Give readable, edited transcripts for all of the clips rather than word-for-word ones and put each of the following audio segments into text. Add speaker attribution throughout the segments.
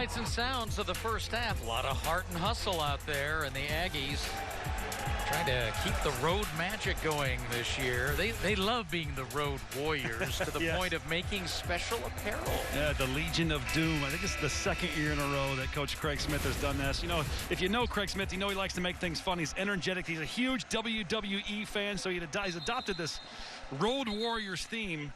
Speaker 1: Sights and sounds of the first half. A lot of heart and hustle out there, and the Aggies trying to keep the road magic going this year. They love being the road warriors to the
Speaker 2: Yes.
Speaker 1: point of making special apparel.
Speaker 2: Yeah, the Legion of Doom. I think it's the second year in a row that Coach Craig Smith has done this. You know, if you know Craig Smith, you know he likes to make things fun. He's energetic. He's a huge WWE fan, so he's adopted this Road Warriors theme.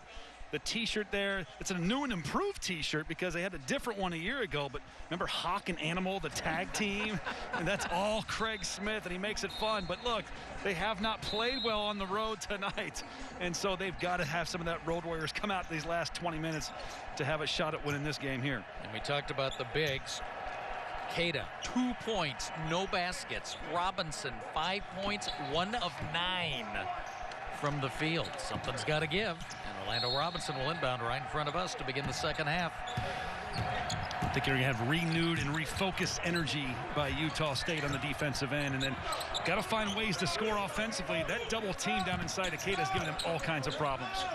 Speaker 2: The T-shirt there, it's a new and improved T-shirt because they had a different one a year ago. But remember Hawk and Animal, the tag team? And that's all Craig Smith, and he makes it fun. But look, they have not played well on the road tonight. And so they've got to have some of that Road Warriors come out these last 20 minutes to have a shot at winning this game here.
Speaker 1: And we talked about the bigs. Cada, 2 points, no baskets. Robinson, 5 points, 1 of 9 from the field. Something's got to give. And Orlando Robinson will inbound right in front of us to begin the second half.
Speaker 2: I think you're going to have renewed and refocused energy by Utah State on the defensive end. And then got to find ways to score offensively. That double team down inside Acada is giving them all kinds of problems.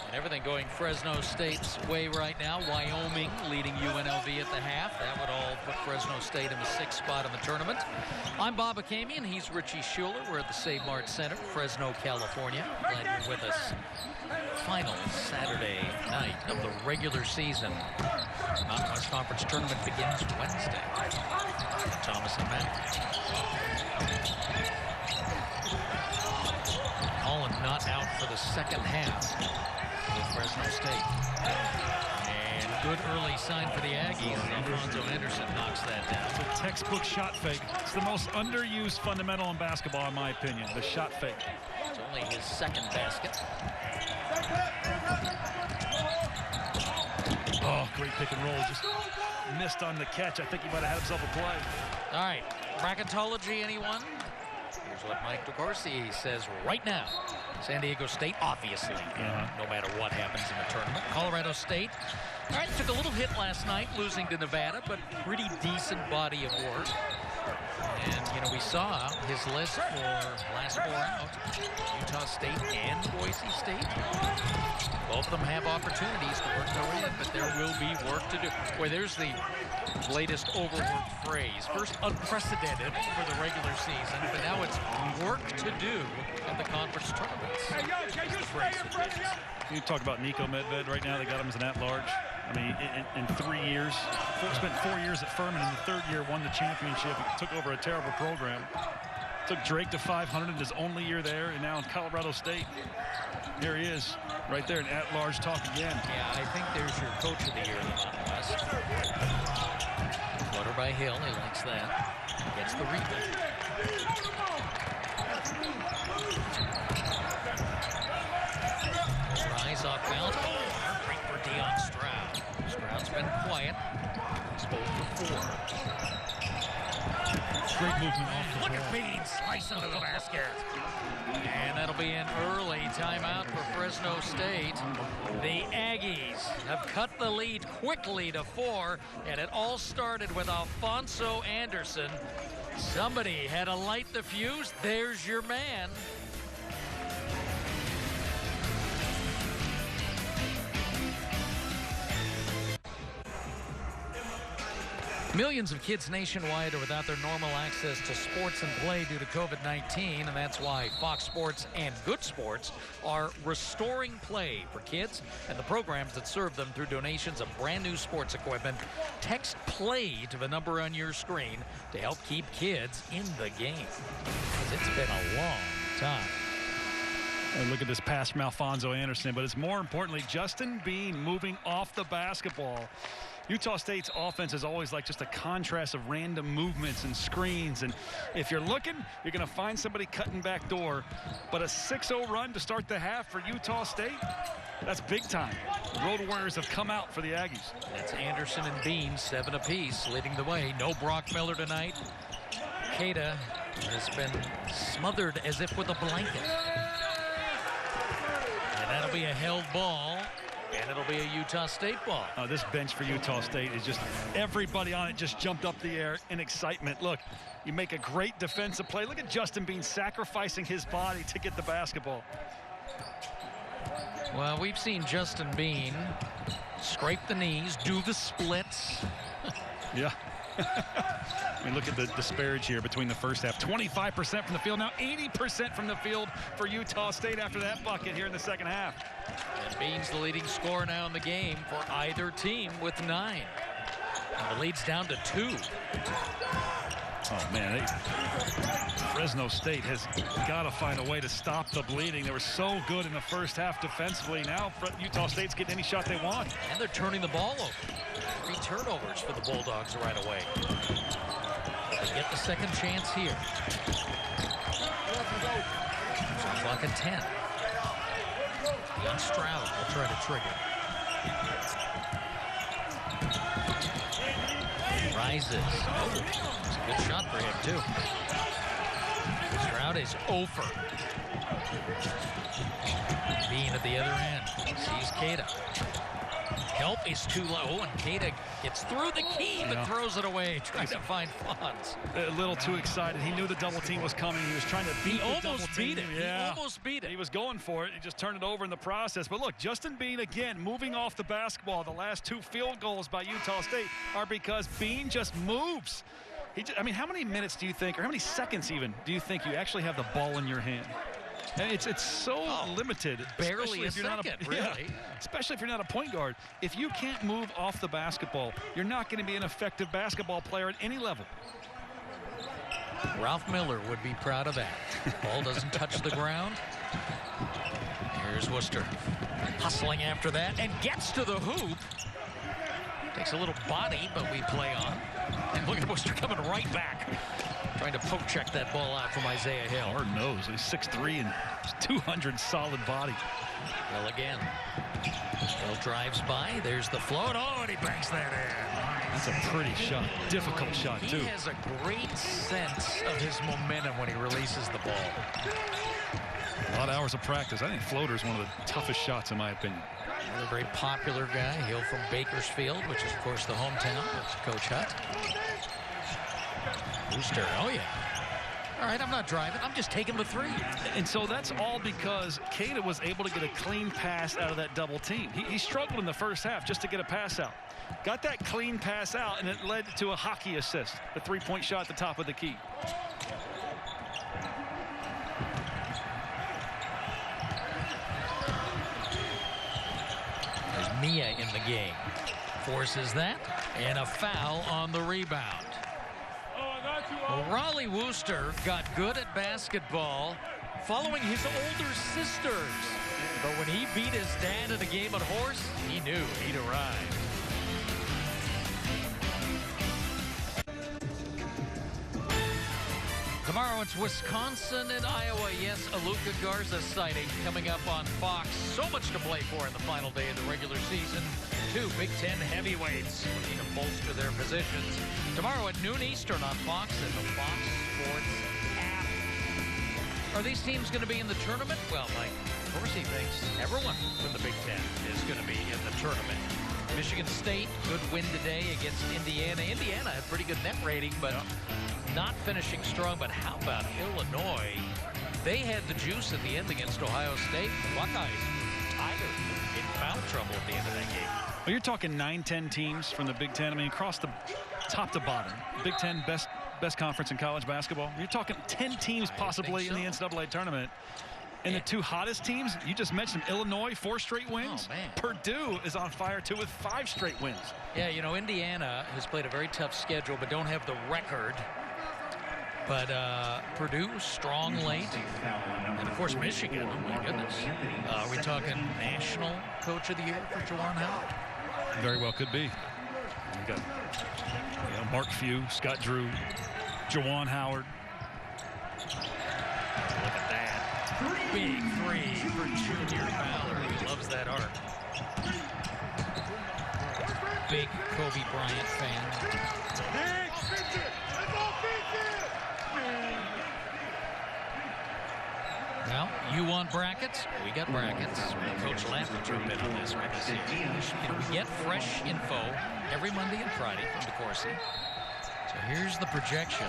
Speaker 1: And everything going Fresno State's way right now. Wyoming leading UNLV at the half. That would all put Fresno State in the 6th spot in the tournament. I'm Bob Akamian. He's Richie Schuler. We're at the Save Mart Center, Fresno, California. Glad you're with us. Final Saturday night of the regular season. Mountain West Conference tournament begins Wednesday. Thomas and Mack. Holland not out for the second half with Fresno State. And good early sign for the Aggies. Alfonso Anderson knocks that down.
Speaker 2: It's a textbook shot fake. It's the most underused fundamental in basketball, in my opinion, the shot fake.
Speaker 1: It's only his second basket.
Speaker 2: Oh, great pick and roll. Just missed on the catch. I think he might have had himself a play.
Speaker 1: All right, bracketology, anyone? Here's what Mike DeCourcy says right now. San Diego State, obviously, no matter what happens in the tournament. Colorado State, all right, took a little hit last night, losing to Nevada, but pretty decent body of work. And, you know, we saw his list for last 4 out. Utah State and Boise State. Both of them have opportunities to work their way in, but there will be work to do. Boy, there's the latest overworked phrase. First unprecedented for the regular season, but now it's work to do at the conference tournaments.
Speaker 2: You talk about Nico Medved right now. They got him as an at-large. I mean, in 3 years, spent 4 years at Furman. In the third year, won the championship. Took over a terrible program. Took Drake to 500 in his only year there, and now in Colorado State. Here he is, right there, an at-large talk again.
Speaker 1: Yeah, I think there's your coach of the year in the Mountain West. Floater by Hill, he likes that. Gets the rebound. Rise off bounds. Oh, great for Deion Stroud. Stroud's been quiet. He's 0 for 4.
Speaker 2: Great movement off the
Speaker 1: Look
Speaker 2: ball.
Speaker 1: at Bean slice under the basket. And that'll be an early timeout for Fresno State. The Aggies have cut the lead quickly to 4, and it all started with Alfonso Anderson. Somebody had to light the fuse. There's your man. Millions of kids nationwide are without their normal access to sports and play due to COVID-19, and that's why Fox Sports and Good Sports are restoring play for kids and the programs that serve them through donations of brand new sports equipment. Text PLAY to the number on your screen to help keep kids in the game, because it's been a long time.
Speaker 2: And look at this pass from Alfonso Anderson, but it's more importantly Justin Bean moving off the basketball. Utah State's offense is always like just a contrast of random movements and screens. And if you're looking, you're going to find somebody cutting back door. But a 6-0 run to start the half for Utah State, that's big time. The Road Warriors have come out for the Aggies.
Speaker 1: That's Anderson and Bean, 7 apiece, leading the way. No Brock Miller tonight. Cada has been smothered as if with a blanket. And that'll be a held ball. And it'll be a Utah State ball.
Speaker 2: This bench for Utah State is just, everybody on it just jumped up the air in excitement. Look, you make a great defensive play. Look at Justin Bean sacrificing his body to get the basketball.
Speaker 1: Well, we've seen Justin Bean scrape the knees, do the splits.
Speaker 2: Yeah. I mean, look at the disparage here between the first half. 25% from the field, now 80% from the field for Utah State after that bucket here in the second half.
Speaker 1: And Bean's the leading scorer now in the game for either team with 9. And the lead's down to 2.
Speaker 2: Oh, man. Fresno State has got to find a way to stop the bleeding. They were so good in the first half defensively. Now Utah State's getting any shot they want.
Speaker 1: And they're turning the ball over. 3 turnovers for the Bulldogs right away. They get the second chance here. Clock at 10. Young Stroud will try to trigger. Rises. Oh, it's a good shot for him, too. Stroud is over. Bean at the other end. Sees Keita. Help is too low, and Keita gets through the key, but throws it away, trying to find Fonz.
Speaker 2: A little too excited. He knew the double team was coming. He was trying to beat the double team.
Speaker 1: Yeah. He almost beat it.
Speaker 2: He was going for it. He just turned it over in the process. But look, Justin Bean, again, moving off the basketball. The last 2 field goals by Utah State are because Bean just moves. I mean, how many minutes do you think, or how many seconds even, do you think you actually have the ball in your hand? And it's so limited.
Speaker 1: Barely a second, really.
Speaker 2: Yeah, especially if you're not a point guard. If you can't move off the basketball, you're not going to be an effective basketball player at any level.
Speaker 1: Ralph Miller would be proud of that. Ball doesn't touch the ground. Here's Worcester hustling after that and gets to the hoop. Takes a little body, but we play on. And look at Worcester coming right back. Trying to poke check that ball out from Isaiah Hill.
Speaker 2: Hard nose. He's 6'3" and 200 solid body.
Speaker 1: Well, again, Hill drives by. There's the float. Oh, and he banks that in.
Speaker 2: That's a pretty shot. Difficult shot, too.
Speaker 1: He has a great sense of his momentum when he releases the ball.
Speaker 2: A lot of hours of practice. I think floater is one of the toughest shots, in my opinion.
Speaker 1: Another very popular guy, Hill from Bakersfield, which is, of course, the hometown of Coach Hutt. Worcester, oh yeah. All right, I'm not driving. I'm just taking the 3.
Speaker 2: And so that's all because Keita was able to get a clean pass out of that double team. He struggled in the first half just to get a pass out. Got that clean pass out, and it led to a hockey assist, a 3-point shot at the top of the key.
Speaker 1: There's Mia in the game. Forces that, and a foul on the rebound. Well, Raleigh Worcester got good at basketball following his older sisters. But when he beat his dad in a game at Horse, he knew he'd arrive. Tomorrow it's Wisconsin and Iowa. Yes, a Luka Garza sighting coming up on Fox. So much to play for in the final day of the regular season. 2 Big Ten heavyweights looking to bolster their positions. Tomorrow at noon Eastern on Fox and the Fox Sports app. Are these teams going to be in the tournament? Well, Mike, of course he thinks everyone from the Big Ten is going to be in the tournament. Michigan State, good win today against Indiana. Indiana had pretty good net rating, but not finishing strong. But how about Illinois? They had the juice at the end against Ohio State. The Buckeyes tired in foul trouble at the end of that game.
Speaker 2: Well, you're talking 9-10 teams from the Big Ten. I mean, across the top to bottom. Big Ten, best conference in college basketball. You're talking 10 teams possibly in the NCAA tournament. And the 2 hottest teams, you just mentioned Illinois, 4 straight wins.
Speaker 1: Oh, man.
Speaker 2: Purdue is on fire, too, with 5 straight wins.
Speaker 1: Yeah, you know, Indiana has played a very tough schedule, but don't have the record. But Purdue, strong late. And, of course, Michigan. Oh, my goodness. Are we talking national coach of the year for Juwan Howard?
Speaker 2: Very well could be. You got Mark Few, Scott Drew, Juwan Howard.
Speaker 1: Look at that. Big 3 for Junior Ballard. He loves that arc. Big Kobe Bryant fan. Well, you want brackets? We got brackets. Coach Lapp will jump in on this one this year. We get fresh info every Monday and Friday from DeCourcy. So here's the projection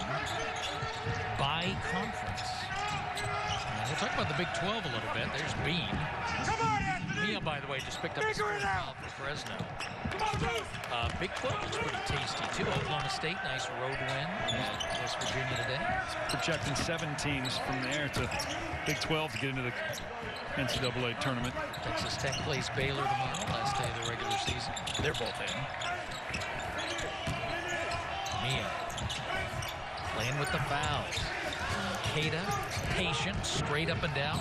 Speaker 1: by conference. We'll talk about the Big 12 a little bit. There's Bean. Mia, by the way, just picked up his first foul for Fresno. Big 12 looks pretty tasty, too. Oklahoma State, nice road win at West Virginia today.
Speaker 2: Projecting 7 teams from there to Big 12 to get into the NCAA tournament.
Speaker 1: Texas Tech plays Baylor tomorrow, last day of the regular season. They're both in. Mia playing with the fouls. Queta, patient, straight up and down,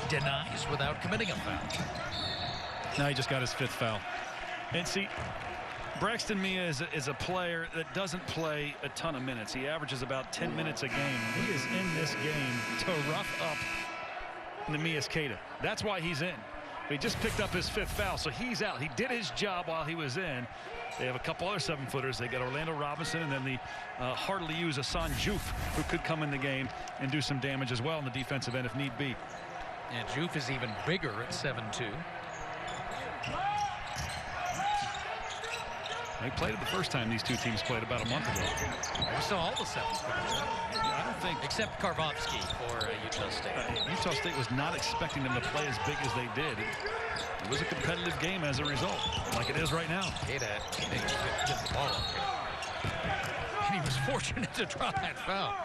Speaker 1: denies without committing a foul.
Speaker 2: Now he just got his 5th foul. And see, Braxton Mia is a player that doesn't play a ton of minutes. He averages about 10 minutes a game. He is in this game to rough up Neemias Queta. That's why he's in. He just picked up his 5th foul, so he's out. He did his job while he was in. They have a couple other 7-footers. They got Orlando Robinson and then the hardly used Hassan Juf, who could come in the game and do some damage as well on the defensive end if need be.
Speaker 1: And Juf is even bigger at 7'2".
Speaker 2: They played it the first time these two teams played about a month ago.
Speaker 1: We saw all the 7-footers.
Speaker 2: I don't think.
Speaker 1: Except Karvovsky for Utah State.
Speaker 2: Utah State was not expecting them to play as big as they did. It was a competitive game as a result, like it is right now.
Speaker 1: Queta get the ball up here. And he was fortunate to draw that foul.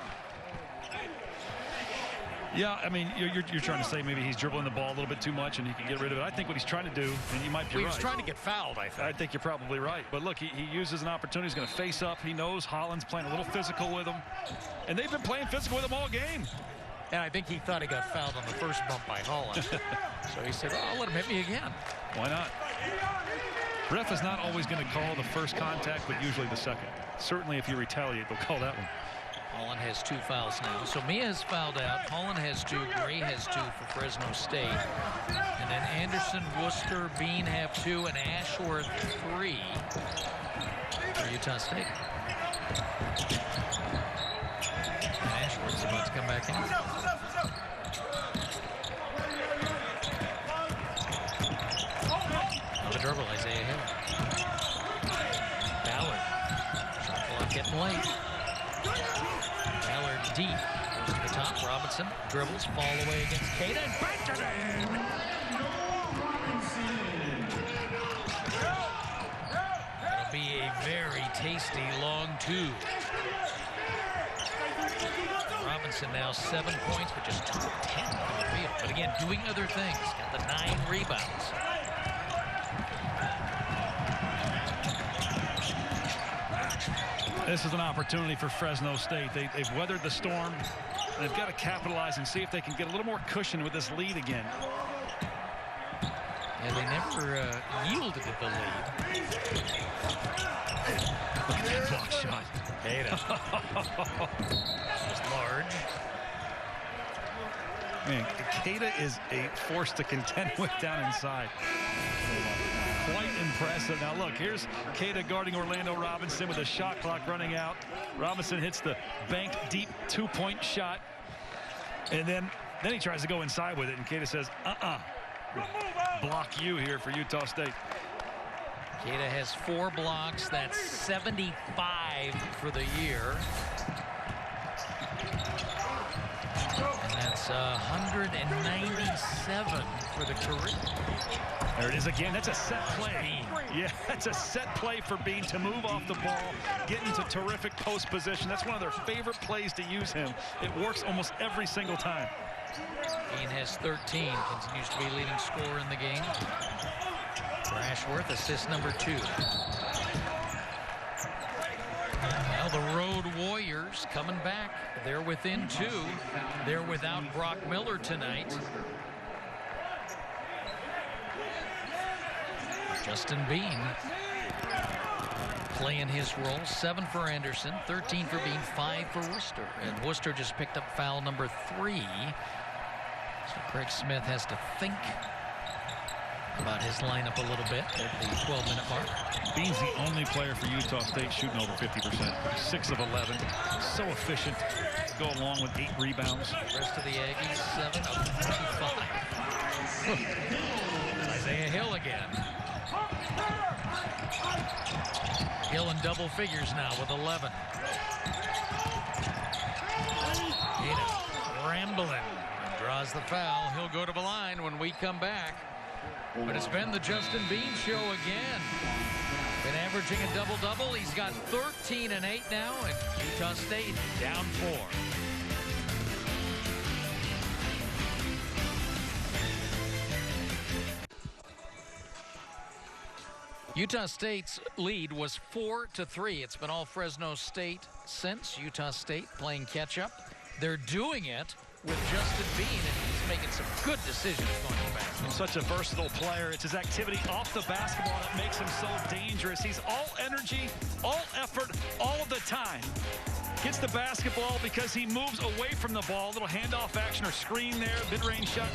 Speaker 2: Yeah, I mean, you're trying to say maybe he's dribbling the ball a little bit too much and he can get rid of it. I think what he's trying to do, and you might be right.
Speaker 1: He was trying to get fouled, I think.
Speaker 2: I think you're probably right. But look, he uses an opportunity. He's going to face up. He knows Holland's playing a little physical with him. And they've been playing physical with him all game.
Speaker 1: And I think he thought he got fouled on the first bump by Holland. So he said, I'll let him hit me again.
Speaker 2: Why not? Ref is not always going to call the first contact, but usually the second. Certainly if you retaliate, they'll call that one.
Speaker 1: Holland has 2 fouls now. So Mia has fouled out. Holland has 2. Gray has 2 for Fresno State. And then Anderson, Worcester, Bean have 2, and Ashworth 3 for Utah State. And Ashworth's about to come back in. The dribble, Isaiah Hill. Ballard. Shot clock getting late. Ballard deep. Goes to the top. Robinson dribbles. Fall away against Queta. And back to the end. That'll be a very tasty long 2. Robinson now 7 points, but just 2 of 10 from the field. But again, doing other things. Got the 9 rebounds.
Speaker 2: This is an opportunity for Fresno State. They've weathered the storm. They've got to capitalize and see if they can get a little more cushion with this lead again.
Speaker 1: Yeah, they never yielded the lead.
Speaker 2: Look at that block shot.
Speaker 1: Queta. Just large.
Speaker 2: Man, Queta is a force to contend with down inside. Quite impressive. Now look, here's Queta guarding Orlando Robinson with a shot clock running out. Robinson hits the bank deep 2-point shot. And then he tries to go inside with it, and Queta says, block you here for Utah State.
Speaker 1: Queta has 4 blocks. That's 75 for the year. And that's 197 for the career.
Speaker 2: There it is again. That's a set play. Yeah, that's a set play for Bean to move off the ball, get into terrific post position. That's one of their favorite plays to use him. It works almost every single time.
Speaker 1: Bean has 13, continues to be leading scorer in the game. For Ashworth, assist number 2. Now the Road Warriors coming back. They're within 2. They're without Brock Miller tonight. Justin Bean playing his role. 7 for Anderson, 13 for Bean, 5 for Worcester. And Worcester just picked up foul number 3. So Craig Smith has to think about his lineup a little bit at the 12-minute mark.
Speaker 2: Bean's the only player for Utah State shooting over 50%. 6 of 11. So efficient. Go along with 8 rebounds.
Speaker 1: The rest of the Aggies, 7 of 25. Isaiah Hill again. Hill in double figures now with 11. Queta rambling and draws the foul. He'll go to the line when we come back. But it's been the Justin Bean show again. Been averaging a double-double. He's got 13 and 8 now, and Utah State down 4. Utah State's lead was 4-3. It's been all Fresno State since. Utah State playing catch-up. They're doing it with Justin Bean, and he's making some good decisions going to the basket.
Speaker 2: Such a versatile player. It's his activity off the basketball that makes him so dangerous. He's all energy, all effort, all of the time. Gets the basketball because he moves away from the ball. Little handoff action or screen there, mid-range shot.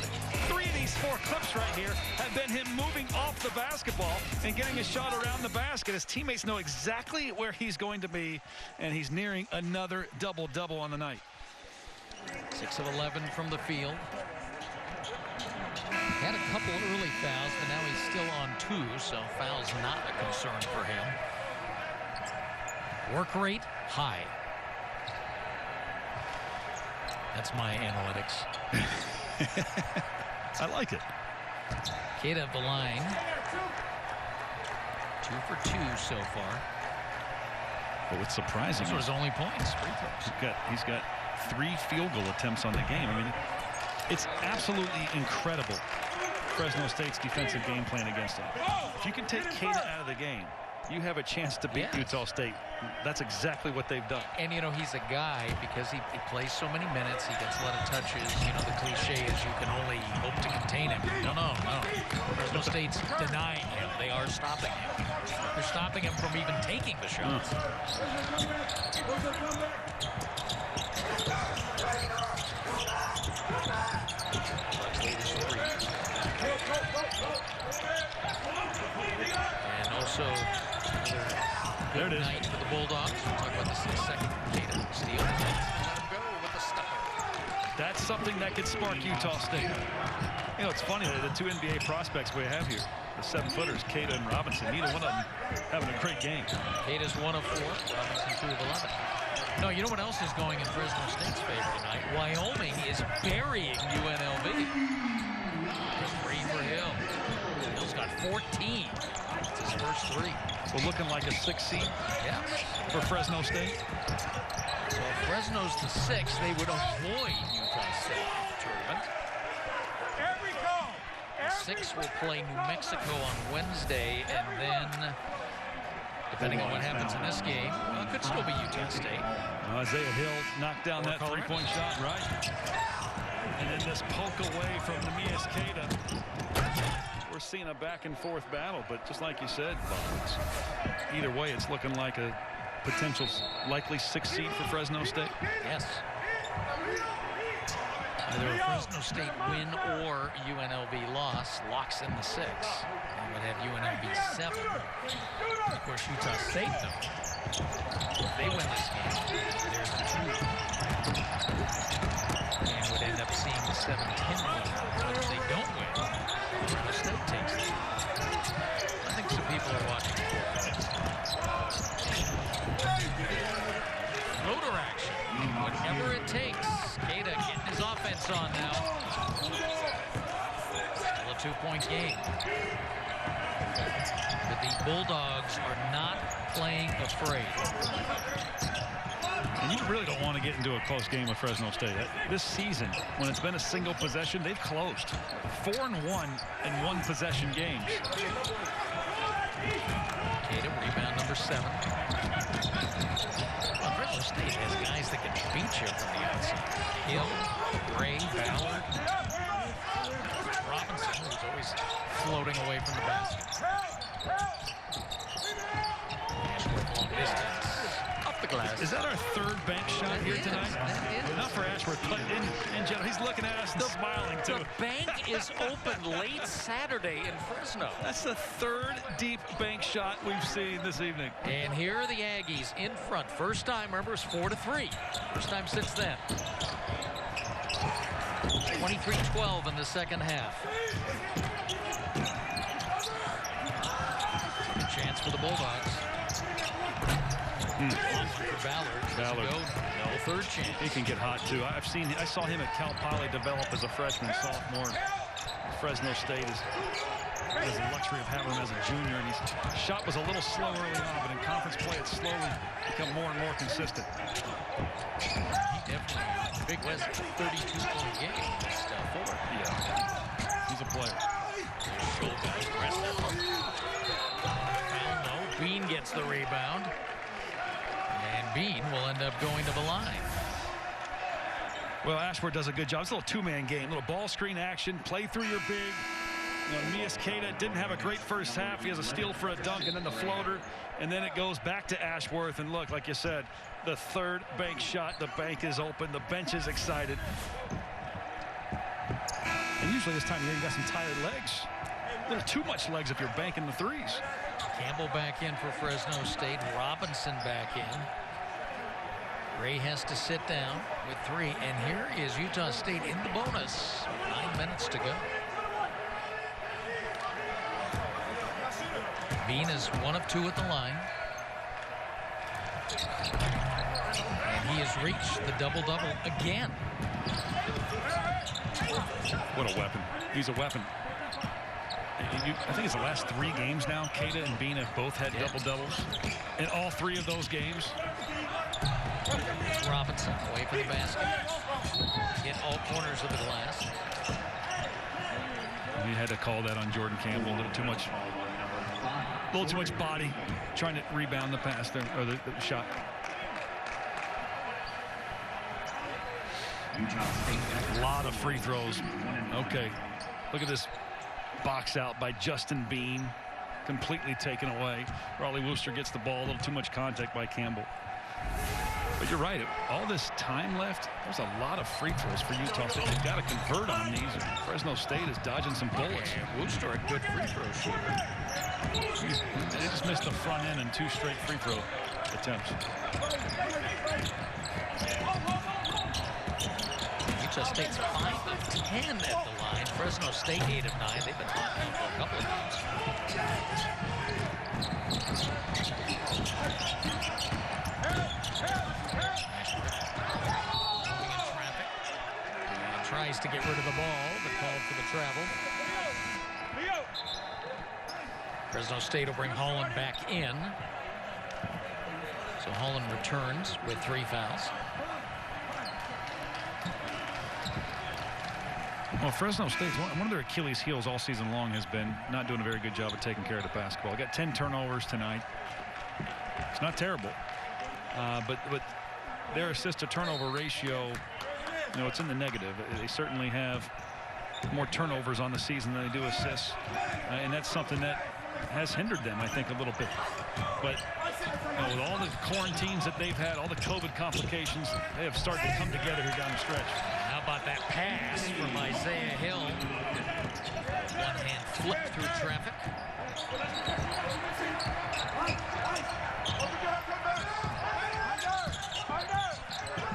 Speaker 2: 3 of these 4 clips right here have been him moving off the basketball and getting a shot around the basket. His teammates know exactly where he's going to be, and he's nearing another double-double on the night.
Speaker 1: 6 of 11 from the field. Had a couple early fouls, but now he's still on 2, so foul's not a concern for him. Work rate high. That's my analytics.
Speaker 2: I like it.
Speaker 1: Keita of the line. 2 for 2 so far.
Speaker 2: But what's surprising
Speaker 1: Those were his only points. Free throws.
Speaker 2: He's got 3 field goal attempts on the game. I mean, it's absolutely incredible, Fresno State's defensive game plan against him. If you can take Keita out of the game, you have a chance to beat Utah State. That's exactly what they've done.
Speaker 1: And, you know, he's a guy, because he plays so many minutes, he gets a lot of touches. You know, the cliche is you can only hope to contain him. No. Fresno State's denying him. They are stopping him. They're stopping him from even taking the shots. And also,
Speaker 2: there it is.
Speaker 1: Night for the Bulldogs. We'll talk about this in a second. Keita steal. Go with the stopper.
Speaker 2: That's something that could spark Utah State. You know, it's funny, the 2 NBA prospects we have here, the 7-footers, Keita and Robinson, neither one of them having a great game.
Speaker 1: Keita's 1 of 4, Robinson 2 of 11. No, you know what else is going in Fresno State's favor tonight? Wyoming is burying UNLV. 3 for Hill. Hill's got 14. It's his first 3.
Speaker 2: We're looking like a 6 seed for Fresno State.
Speaker 1: So if Fresno's the 6, they would avoid Utah State in the tournament. 6 will play New Mexico on Wednesday, and then, depending on what happens in this game, well, it could still be Utah State.
Speaker 2: Isaiah Hill knocked down that 3-point shot, right? And then this poke away from Neemias Keita. We're seeing a back-and-forth battle, but just like you said, Bob, either way, it's looking like a potential likely 6 seed for Fresno State.
Speaker 1: Yes. Either a Fresno State win or UNLV loss locks in the 6. And would have UNLV 7. Of course, Utah State, though, if they win this game, there's the 2. And would end up seeing the 7-10 lead. But if they don't win, Fresno State takes it. I think some people are watching. Floater action. Whatever it takes. Keita getting his offense on now. Still a 2-point game. But the Bulldogs are not playing afraid.
Speaker 2: And you really don't want to get into a close game with Fresno State. This season, when it's been a single possession, they've closed 4-1 in 1-possession games.
Speaker 1: Keita, rebound number 7. Well, Fresno State has guys that can beat you from the outside. Hill, Gray, Ballard, Robinson, who's always floating away from the basket. Ashworth long distance. Up the glass.
Speaker 2: Is that our 3rd bank shot here tonight? Not for Ashworth, but in general, he's looking at us and smiling too.
Speaker 1: The bank is open late Saturday in Fresno.
Speaker 2: That's the 3rd deep bank shot we've seen this evening.
Speaker 1: And here are the Aggies in front. First time, remember, it's 4-3. First time since then. 23-12 in the second half. Second chance for the Bulldogs. For Ballard. No 3rd chance.
Speaker 2: He can get hot too. I saw him at Cal Poly develop as a freshman, sophomore. Fresno State has the luxury of having him as a junior, and his shot was a little slow early on, but in conference play it's slowly become more and more consistent.
Speaker 1: He definitely, Big West, 32-point game against Ford.
Speaker 2: Yeah, he's a player.
Speaker 1: No, Bean gets the rebound, and Bean will end up going to the line.
Speaker 2: Well, Ashworth does a good job. It's a little two-man game, little ball screen action, play through your big. You know, Mias Queta didn't have a great first half. He has a steal for a dunk and then the floater, and then it goes back to Ashworth. And look, like you said, the third bank shot, the bank is open, the bench is excited. And usually this time of year you got some tired legs. A little too much legs if you're banking the threes.
Speaker 1: Campbell back in for Fresno State. Robinson back in. Ray has to sit down with 3, and here is Utah State in the bonus. 9 minutes to go. Bean is 1 of 2 at the line. And he has reached the double-double again.
Speaker 2: What a weapon. He's a weapon. I think it's the last 3 games now. Queta and Bean have both had double-doubles. In all 3 of those games.
Speaker 1: Robinson away from the basket. Hit all corners of the glass.
Speaker 2: He had to call that on Jordan Campbell. A little too much body trying to rebound the pass there, or the shot. A lot of free throws. Okay, look at this box out by Justin Bean, completely taken away. Raleigh Wooster gets the ball. A little too much contact by Campbell. But you're right. All this time left, there's a lot of free throws for Utah State. They've got to convert on these. Fresno State is dodging some bullets.
Speaker 1: Yeah, Wooster, a good free throw shooter.
Speaker 2: They just missed the front end and 2 straight free throw attempts.
Speaker 1: Utah State's 5 of 10 at the line. Fresno State 8 of 9. They've been hot now for a couple of games. Tries to get rid of the ball, but called for the travel. Fresno State will bring Holland back in. So Holland returns with 3 fouls.
Speaker 2: Well, Fresno State's one of their Achilles heels all season long has been not doing a very good job of taking care of the basketball. Got 10 turnovers tonight. It's not terrible, but their assist to turnover ratio, you know, it's in the negative. They certainly have more turnovers on the season than they do assists, and that's something that has hindered them, I think, a little bit. But you know, with all the quarantines that they've had, all the COVID complications, they have started to come together here down the stretch.
Speaker 1: How about that pass from Isaiah Hill? One-hand flip through traffic.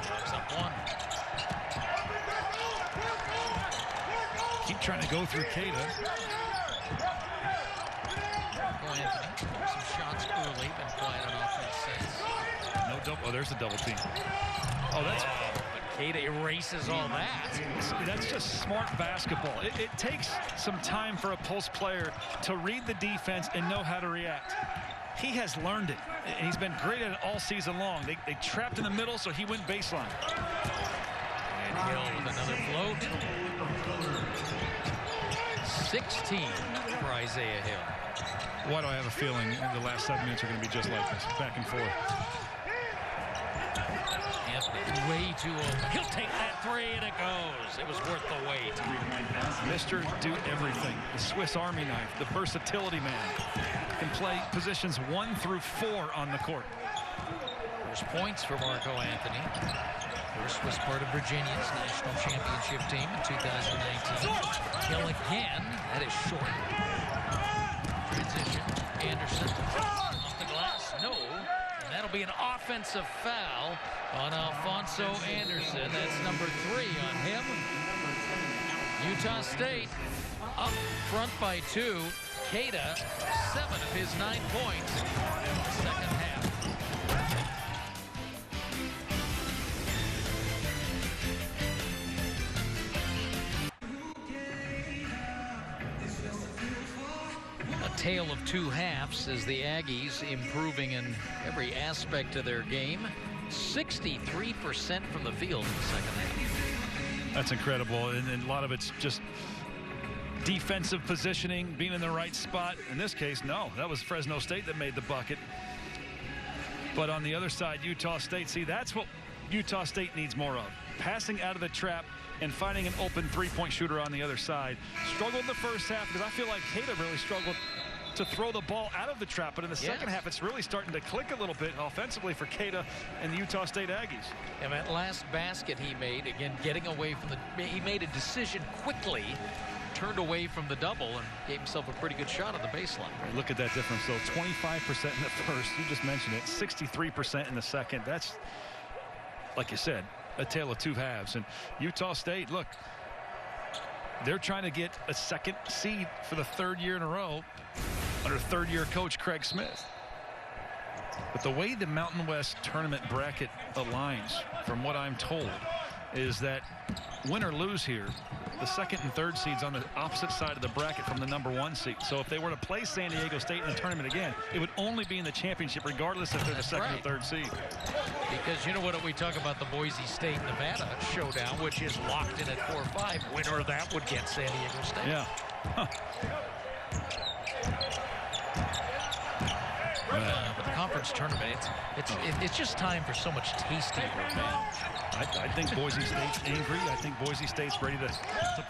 Speaker 1: Drops up 1.
Speaker 2: Keep trying to go through Queta.
Speaker 1: Anthony, some shots early, been quiet on offense since.
Speaker 2: No double. Oh, there's the double team. Oh, that's.
Speaker 1: But Queta erases all that.
Speaker 2: That's just smart basketball. It takes some time for a post player to read the defense and know how to react. He has learned it. He's been great at it all season long. They trapped in the middle, so he went baseline.
Speaker 1: And Hill with another float. 16 for Isaiah Hill.
Speaker 2: Why do I have a feeling the last 7 minutes are going to be just like this, back and forth?
Speaker 1: Anthony way too open. He'll take that 3 and it goes. It was worth the wait.
Speaker 2: Mr. Do Everything, the Swiss Army knife, the versatility man. Can play positions 1 through 4 on the court.
Speaker 1: First points for Marco Anthony. First was part of Virginia's national championship team in 2019. Hill again. That is short. Transition. Anderson off the glass. No. And that'll be an offensive foul on Alfonso Anderson. That's number 3 on him. Utah State up front by 2. Queta, 7 of his 9 points in the second half. tale of two halves as the Aggies improving in every aspect of their game. 63% from the field in the second half.
Speaker 2: That's incredible, and a lot of it's just defensive positioning, being in the right spot. In this case, no, that was Fresno State that made the bucket. But on the other side, Utah State, see, that's what Utah State needs more of. Passing out of the trap and finding an open three-point shooter on the other side. Struggled in the first half because I feel like Keita really struggled to throw the ball out of the trap. But in the second half, it's really starting to click a little bit offensively for Keita and the Utah State Aggies.
Speaker 1: And that last basket he made, again, getting away from he made a decision quickly, turned away from the double, and gave himself a pretty good shot on the baseline.
Speaker 2: Look at that difference, though. 25% in the first. You just mentioned it. 63% in the second. That's, like you said, a tale of two halves. And Utah State, look, they're trying to get a second seed for the third year in a row under third-year coach Craig Smith. But the way the Mountain West tournament bracket aligns, from what I'm told, is that win or lose here, the second and third seeds on the opposite side of the bracket from the #1 seed. So if they were to play San Diego State in the tournament again, it would only be in the championship regardless if they're the second or third seed.
Speaker 1: Because you know what, we talk about the Boise State-Nevada showdown, which is locked in at 4-5. Winner of that would get San Diego State.
Speaker 2: Yeah. Huh.
Speaker 1: But the conference tournament, it's just time for so much tasty revenge.
Speaker 2: I think Boise State's angry. I think Boise State's ready to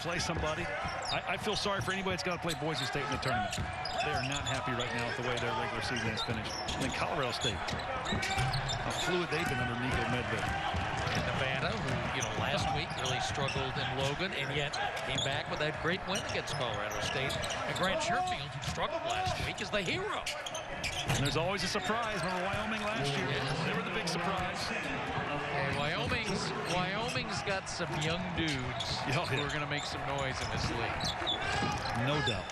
Speaker 2: play somebody. I feel sorry for anybody that's got to play Boise State in the tournament. They are not happy right now with the way their regular season is finished. And then Colorado State, how fluid they've been under Nico Medved.
Speaker 1: And Nevada, who, last week really struggled in Logan, and yet came back with that great win against Colorado State. And Grant Sherfield, who struggled last week, is the hero.
Speaker 2: And there's always a surprise. Remember Wyoming last year? They were the big surprise.
Speaker 1: And Wyoming's got some young dudes who are going to make some noise in this league.
Speaker 2: No doubt.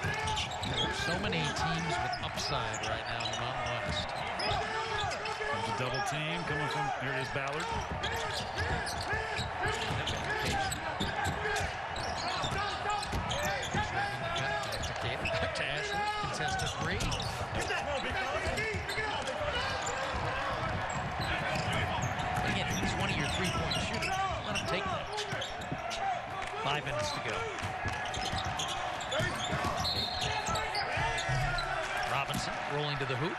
Speaker 1: There's so many teams with upside right now in the Mountain West.
Speaker 2: There's a double team coming from, here it is, Ballard.
Speaker 1: Back to Ashford, contested three. Again, he's one of your three-point shooters. Let him take that. 5 minutes to go. Robinson rolling to the hoop.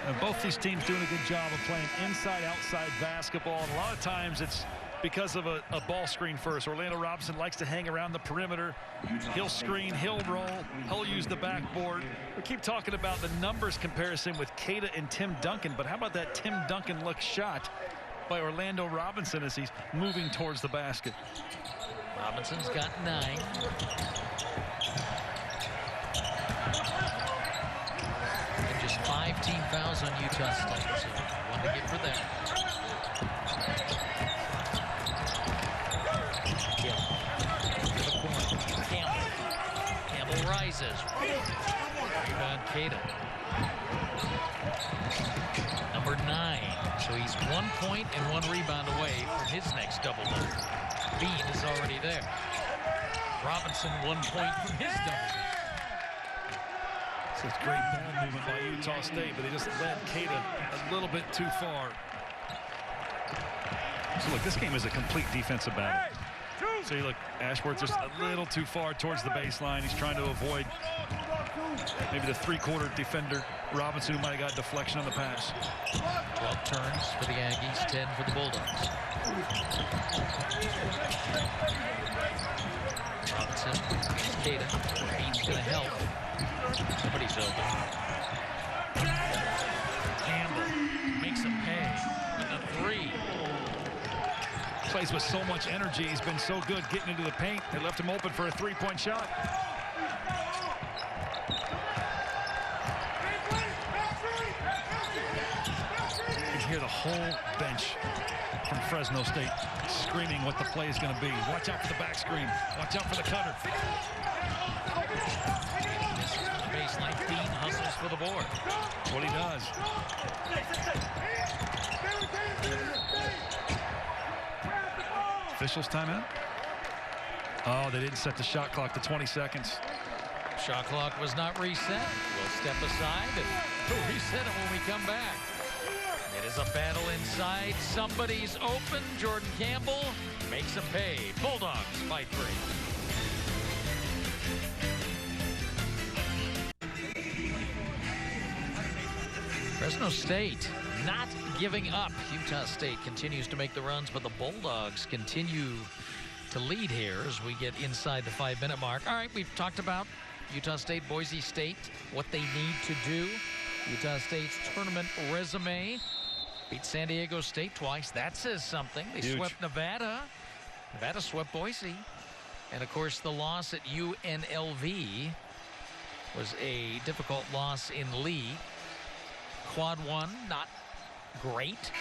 Speaker 2: And both these teams doing a good job of playing inside-outside basketball. And a lot of times it's because of a ball screen first. Orlando Robinson likes to hang around the perimeter. He'll screen, he'll roll, he'll use the backboard. We keep talking about the numbers comparison with Keita and Tim Duncan, but how about that Tim Duncan look shot by Orlando Robinson as he's moving towards the basket?
Speaker 1: Robinson's got 9. And just 5 team fouls on Utah State, so one to get for that. Campbell rises. Rebound Keita. Number 9. So he's 1 point and 1 rebound away from his next double-double. Bean is already there. Robinson 1 point from his double-double.
Speaker 2: So it's great ball movement by Utah State, but they just led Keita a little bit too far. So look, this game is a complete defensive battle. So you look, Ashworth just a little too far towards the baseline. He's trying to avoid maybe the three-quarter defender, Robinson, who might have got deflection on the pass.
Speaker 1: 12 turns for the Aggies, 10 for the Bulldogs. Robinson, Keita. Bean's going to help. Somebody's open. Campbell makes him pay. And a 3.
Speaker 2: Plays with so much energy. He's been so good getting into the paint. They left him open for a three-point shot. You can hear the whole bench from Fresno State screaming what the play is going to be. Watch out for the back screen. Watch out for the cutter.
Speaker 1: Baseline, Bean hustles for the board.
Speaker 2: That's what he does. Officials timeout. Oh, they didn't set the shot clock to 20 seconds.
Speaker 1: Shot clock was not reset. We'll step aside and we'll reset it when we come back. It is a battle inside. Somebody's open. Jordan Campbell makes a pay. Bulldogs by 3. Fresno State not giving up. Utah State continues to make the runs, but the Bulldogs continue to lead here as we get inside the 5-minute mark. All right, we've talked about Utah State, Boise State, what they need to do. Utah State's tournament resume. Beat San Diego State twice. That says something. They
Speaker 2: Huge.
Speaker 1: swept Nevada. Nevada swept Boise. And, of course, the loss at UNLV was a difficult loss in Lee. Quad 1, not great.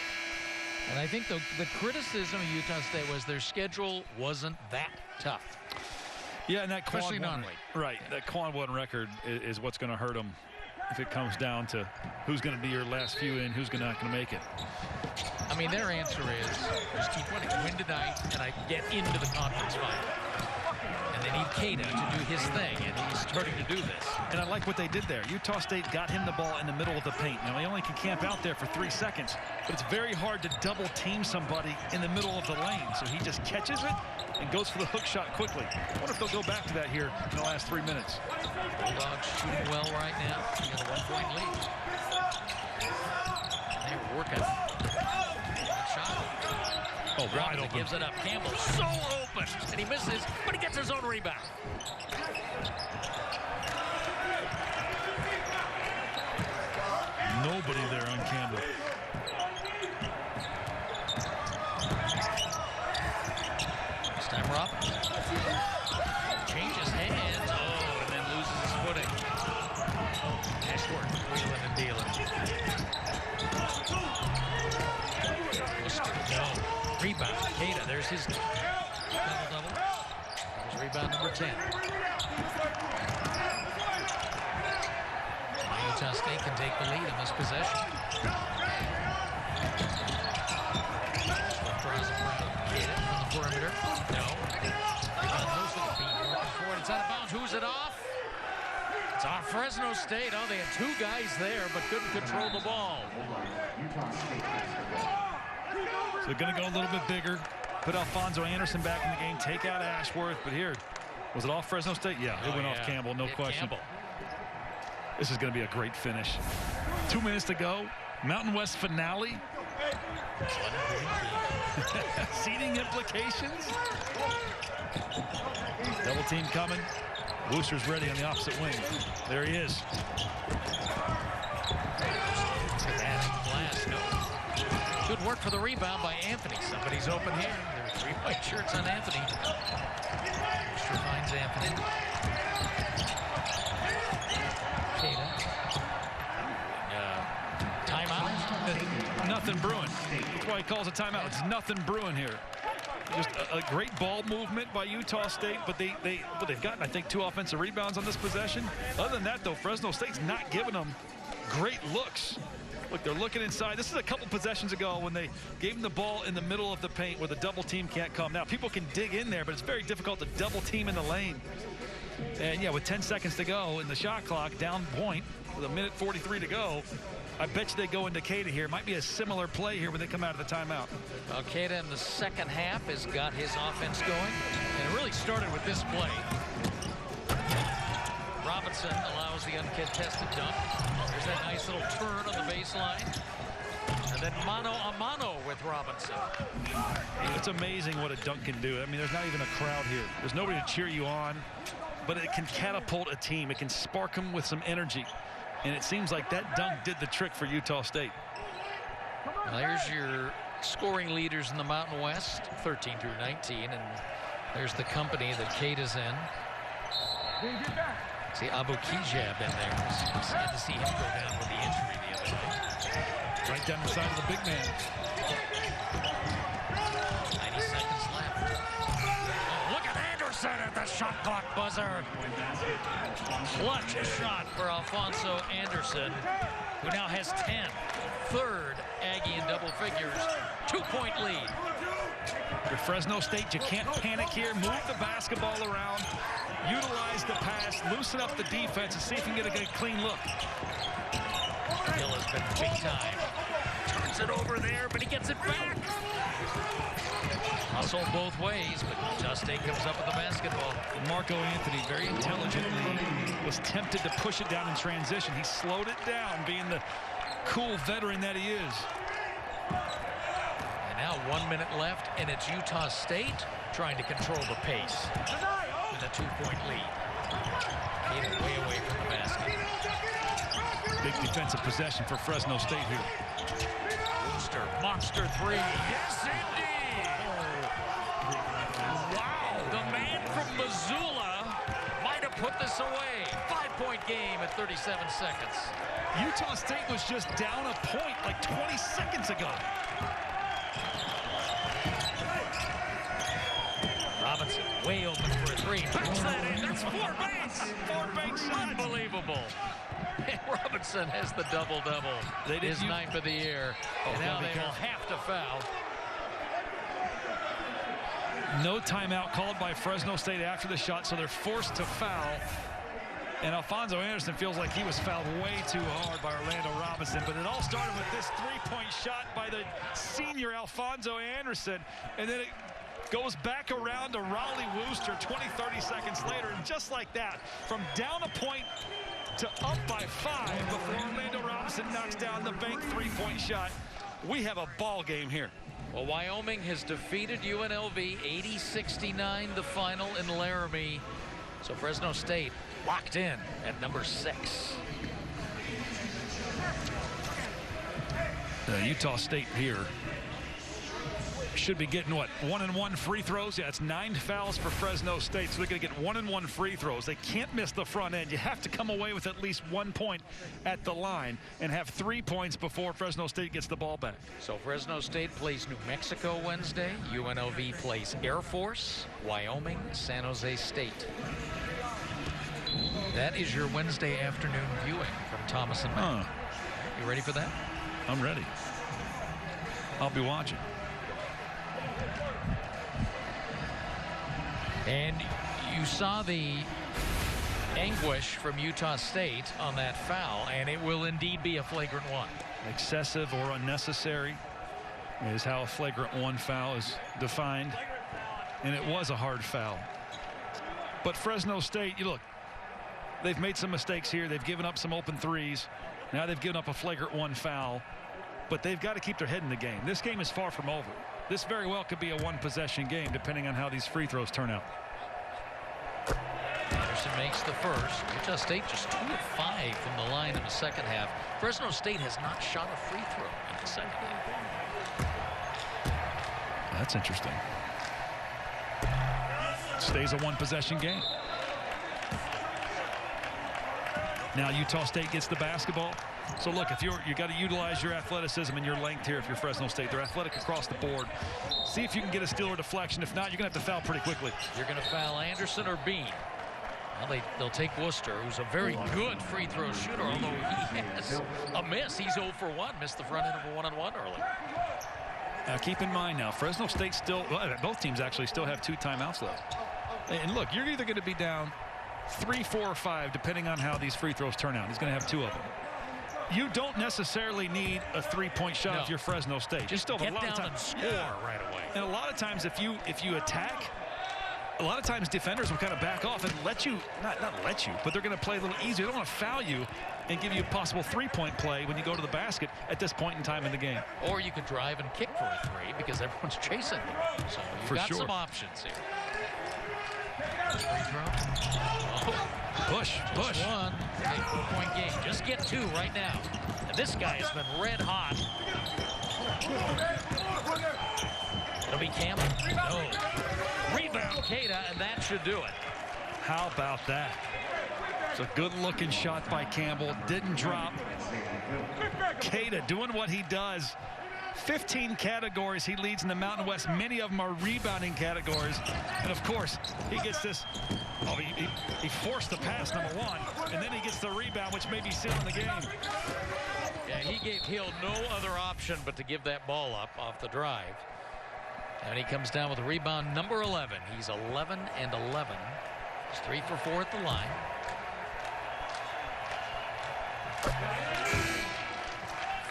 Speaker 1: And I think the criticism of Utah State was their schedule wasn't that tough.
Speaker 2: Yeah, and that
Speaker 1: Especially
Speaker 2: Quad 1,
Speaker 1: non-league.
Speaker 2: right, that Quad 1 record is what's going to hurt them if it comes down to who's going to be your last few in, who's not going to make it.
Speaker 1: I mean, their answer is just keep winning. Win tonight, and I get into the conference final. And they need Keita to do his thing, and he's starting to do this.
Speaker 2: And I like what they did there. Utah State got him the ball in the middle of the paint. Now, he only can camp out there for 3 seconds, but it's very hard to double team somebody in the middle of the lane. So he just catches it and goes for the hook shot quickly. I wonder if they'll go back to that here in the last 3 minutes.
Speaker 1: Bulldogs shooting well right now. They got a 1-point lead. They're working. Shot.
Speaker 2: Oh, wide open.
Speaker 1: Gives it up. Campbell so open, and he misses, but he gets his own rebound.
Speaker 2: Nobody there on Campbell.
Speaker 1: This time Robinson changes hands. Oh, and then loses his footing. Ashworth wheeling and dealing. No. Rebound. Keita, there's his double-double. There's rebound number 10. Utah State can take the lead in this possession. Draws it from the perimeter. No. Rebound goes to the beat. Working for it. It's out of bounds. Who's it off? It's off Fresno State. Oh, they had 2 guys there, but couldn't control the ball.
Speaker 2: So they're going to go a little bit bigger. Put Alfonso Anderson back in the game. Take out Ashworth. But here, was it off Fresno State? Yeah, it went off Campbell, no question.
Speaker 1: Campbell.
Speaker 2: This is going to be a great finish. 2 minutes to go. Mountain West finale. Seeding implications. Double team coming. Wooster's ready on the opposite wing. There he is.
Speaker 1: Glass, no. Good work for the rebound by Anthony. Somebody's open here. There are 3 white shirts on Anthony. Wooster finds Anthony.
Speaker 2: Timeout. Nothing brewing. That's why he calls a timeout. It's nothing brewing here. Just a great ball movement by Utah State, but they've gotten, I think, 2 offensive rebounds on this possession. Other than that, though, Fresno State's not giving them great looks. Look, they're looking inside. This is a couple possessions ago when they gave them the ball in the middle of the paint where the double team can't come. Now, people can dig in there, but it's very difficult to double team in the lane. And, yeah, with 10 seconds to go in the shot clock, down point, with 1:43 to go, I bet you they go into Keita here. Might be a similar play here when they come out of the timeout.
Speaker 1: Well, Keita in the second half has got his offense going, and it really started with this play. Robinson allows the uncontested dunk. There's that nice little turn on the baseline. And then mano a mano with Robinson.
Speaker 2: It's amazing what a dunk can do. I mean, there's not even a crowd here. There's nobody to cheer you on, but it can catapult a team. It can spark them with some energy. And it seems like that dunk did the trick for Utah State.
Speaker 1: Well, there's your scoring leaders in the Mountain West, 13 through 19. And there's the company that Keita's in. See Abu Kijab in there. It's sad to see him go down with the injury the other day.
Speaker 2: Right down the side of the big man.
Speaker 1: 90 seconds left. Oh, look at Anderson at the shot clock buzzer. Clutch shot for Alfonso Anderson, who now has 10. Third Aggie in double figures. 2-point lead.
Speaker 2: You're Fresno State, you can't panic here. Move the basketball around, utilize the pass, loosen up the defense, and see if you can get a clean look.
Speaker 1: Hill has been big time. Turns it over there, but he gets it back. Hustle both ways, but Utah State comes up with the basketball.
Speaker 2: Marco Anthony very intelligently was tempted to push it down in transition. He slowed it down, being the cool veteran that he is.
Speaker 1: And now 1 minute left, and it's Utah State trying to control the pace with a 2-point lead. Keita way away from the basket.
Speaker 2: Big defensive possession for Fresno State here.
Speaker 1: Wooster, monster three. Yes, indeed. Wow, the man from Missoula might have put this away. 5-point game at 37 seconds.
Speaker 2: Utah State was just down a point like 20 seconds ago.
Speaker 1: Robinson way open for a three. Puts that in. That's four banks.
Speaker 2: Four banks.
Speaker 1: Unbelievable. And Robinson has the double-double. His ninth of the year. And now they will have to foul.
Speaker 2: No timeout called by Fresno State after the shot, so they're forced to foul. And Alfonso Anderson feels like he was fouled way too hard by Orlando Robinson. But it all started with this three-point shot by the senior Alfonso Anderson. And then it goes back around to Raleigh Wooster 20-30 seconds later. And just like that, from down a point to up by 5 before Orlando Robinson knocks down the bank three-point shot. We have a ball game here.
Speaker 1: Well, Wyoming has defeated UNLV 80-69, the final in Laramie. So Fresno State locked in at number 6.
Speaker 2: Utah State here should be getting, what, 1-and-1 free throws? Yeah, it's 9 fouls for Fresno State, so they're going to get 1-and-1 free throws. They can't miss the front end. You have to come away with at least 1 point at the line and have 3 points before Fresno State gets the ball back.
Speaker 1: So Fresno State plays New Mexico Wednesday. UNLV plays Air Force, Wyoming, San Jose State. That is your Wednesday afternoon viewing from Thomas and Mack. You ready for that?
Speaker 2: I'm ready. I'll be watching.
Speaker 1: And you saw the anguish from Utah State on that foul, and it will indeed be a flagrant one.
Speaker 2: Excessive or unnecessary is how a flagrant one foul is defined, and it was a hard foul. But Fresno State, you look, they've made some mistakes here. They've given up some open threes. Now they've given up a flagrant one foul, but they've got to keep their head in the game. This game is far from over. This very well could be a one-possession game, depending on how these free throws turn out.
Speaker 1: Anderson makes the first. Utah State just 2 of 5 from the line in the second half. Fresno State has not shot a free throw in the second half.
Speaker 2: That's interesting. Stays a one-possession game. Now Utah State gets the basketball. So look, if you got to utilize your athleticism and your length here if you're Fresno State. They're athletic across the board. See if you can get a steal or deflection. If not, you're going to have to foul pretty quickly.
Speaker 1: You're going to foul Anderson or Bean. Well, they'll take Wooster, who's a very good free throw shooter, although he has a miss. He's 0 for 1. Missed the front end of a one-on-one earlier.
Speaker 2: Now keep in mind now, Fresno State still, well, both teams actually still have 2 timeouts left. And look, you're either going to be down 3, 4, or 5, depending on how these free throws turn out. He's going to have 2 of them. You don't necessarily need a 3-point shot if you're Fresno State.
Speaker 1: Just
Speaker 2: still
Speaker 1: get
Speaker 2: a lot
Speaker 1: down
Speaker 2: of time,
Speaker 1: and score right away.
Speaker 2: And a lot of times, if you attack, a lot of times defenders will kind of back off and let you, not let you, but they're going to play a little easier. They don't want to foul you and give you a possible 3-point play when you go to the basket at this point in time in the game.
Speaker 1: Or you could drive and kick for a 3 because everyone's chasing them. So you've got some options here. Free throw. Oh.
Speaker 2: Push.
Speaker 1: Just 1. Okay, 4-point game. Just get 2 right now. And this guy has been red hot. It'll be Campbell. No. Rebound, Keita, and that should do it.
Speaker 2: How about that? It's a good-looking shot by Campbell. Didn't drop. Keita doing what he does. 15 categories he leads in the Mountain West. Many of them are rebounding categories. And, of course, he gets this. Oh, he forced the pass, number 1. And then he gets the rebound, which may be sealing the game.
Speaker 1: Yeah, he gave Hill no other option but to give that ball up off the drive. And he comes down with a rebound, number 11. He's 11 and 11. He's 3 for 4 at the line.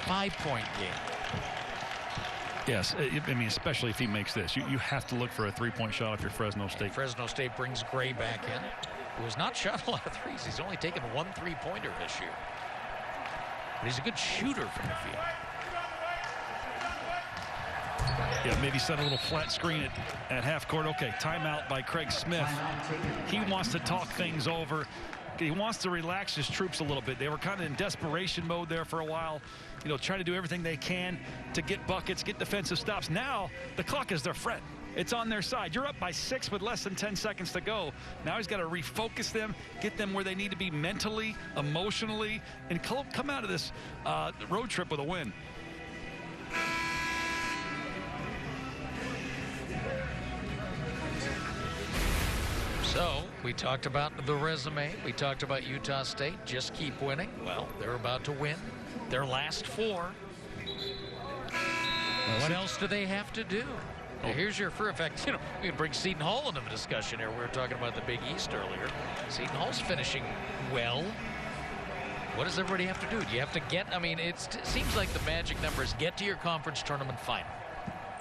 Speaker 1: Five-point game.
Speaker 2: Yes, I mean, especially if he makes this. You have to look for a three-point shot if you're Fresno State.
Speaker 1: And Fresno State brings Gray back in, who has not shot a lot of threes. He's only taken 1 3-pointer this year. But he's a good shooter from the field.
Speaker 2: Yeah, maybe set a little flat screen at half court. Okay, timeout by Craig Smith. He wants to talk things over. He wants to relax his troops a little bit. They were kind of in desperation mode there for a while, you know, trying to do everything they can to get buckets, get defensive stops. Now the clock is their friend. It's on their side. You're up by 6 with less than 10 seconds to go. Now he's got to refocus them, get them where they need to be mentally, emotionally, and come out of this road trip with a win.
Speaker 1: So we talked about the resume. We talked about Utah State. Just keep winning. Well, they're about to win their last 4. What else do they have to do? Now, here's your for effect. You know, we can bring Seton Hall into the discussion here. We were talking about the Big East earlier. Seton Hall's finishing well. What does everybody have to do? Do you have to get? I mean, it seems like the magic number is get to your conference tournament final.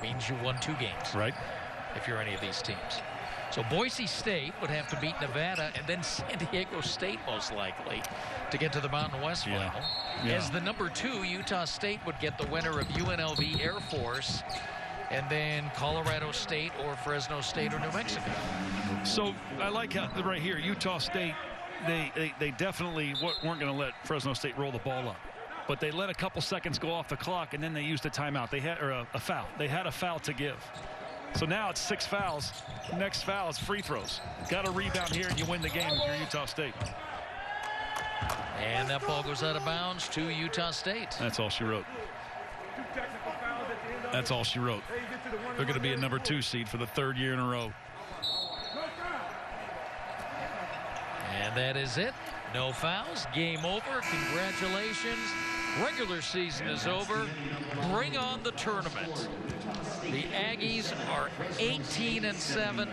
Speaker 1: Means you won 2 games,
Speaker 2: right? If
Speaker 1: you're any of these teams. So Boise State would have to beat Nevada and then San Diego State most likely to get to the Mountain West final.
Speaker 2: Yeah.
Speaker 1: As the number 2, Utah State would get the winner of UNLV Air Force and then Colorado State or Fresno State or New Mexico.
Speaker 2: So I like how right here, Utah State, they definitely weren't going to let Fresno State roll the ball up. But they let a couple seconds go off the clock and then they used a timeout. They had a foul. They had a foul to give. So now it's 6 fouls. Next foul is free throws. Got a rebound here and you win the game if you're Utah State.
Speaker 1: And that ball goes out of bounds to Utah State.
Speaker 2: That's all she wrote. That's all she wrote. They're going to be a number 2 seed for the 3rd year in a row.
Speaker 1: And that is it. No fouls. Game over. Congratulations. Regular season is over. Bring on the tournament. The Aggies are 18-7,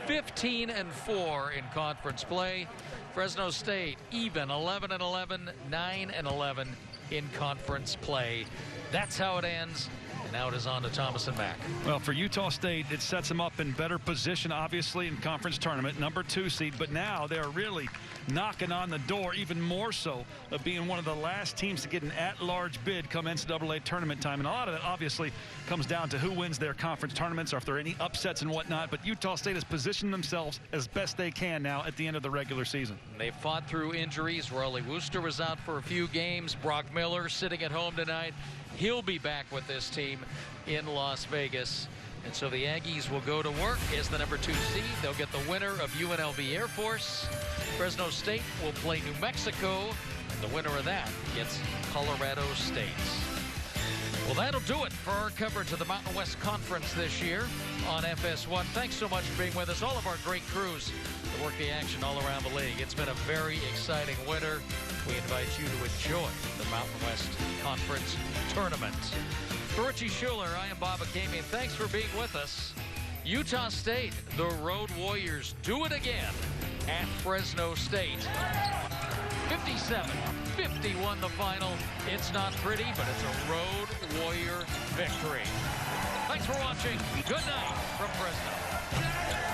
Speaker 1: 15-4 in conference play. Fresno State even 11-11, 9-11 in conference play. That's how it ends. And now it is on to Thomas and Mack.
Speaker 2: Well, for Utah State, it sets them up in better position, obviously, in conference tournament, number 2 seed. But now they're really knocking on the door, even more so, of being one of the last teams to get an at-large bid come NCAA tournament time. And a lot of it, obviously, comes down to who wins their conference tournaments or if there are any upsets and whatnot. But Utah State has positioned themselves as best they can now at the end of the regular season.
Speaker 1: They fought through injuries. Raleigh Wooster was out for a few games. Brock Miller sitting at home tonight. He'll be back with this team in Las Vegas. And so the Aggies will go to work as the number 2 seed. They'll get the winner of UNLV Air Force. Fresno State will play New Mexico. And the winner of that gets Colorado State. Well, that'll do it for our coverage of the Mountain West Conference this year on FS1. Thanks so much for being with us. All of our great crews that work the action all around the league. It's been a very exciting winter. We invite you to enjoy the Mountain West Conference Tournament. For Richie Schuler, I am Bob Akamian. Thanks for being with us. Utah State, the Road Warriors, do it again at Fresno State. 57-51 the final. It's not pretty, but it's a Road Warrior victory. Thanks for watching. Good night from Fresno.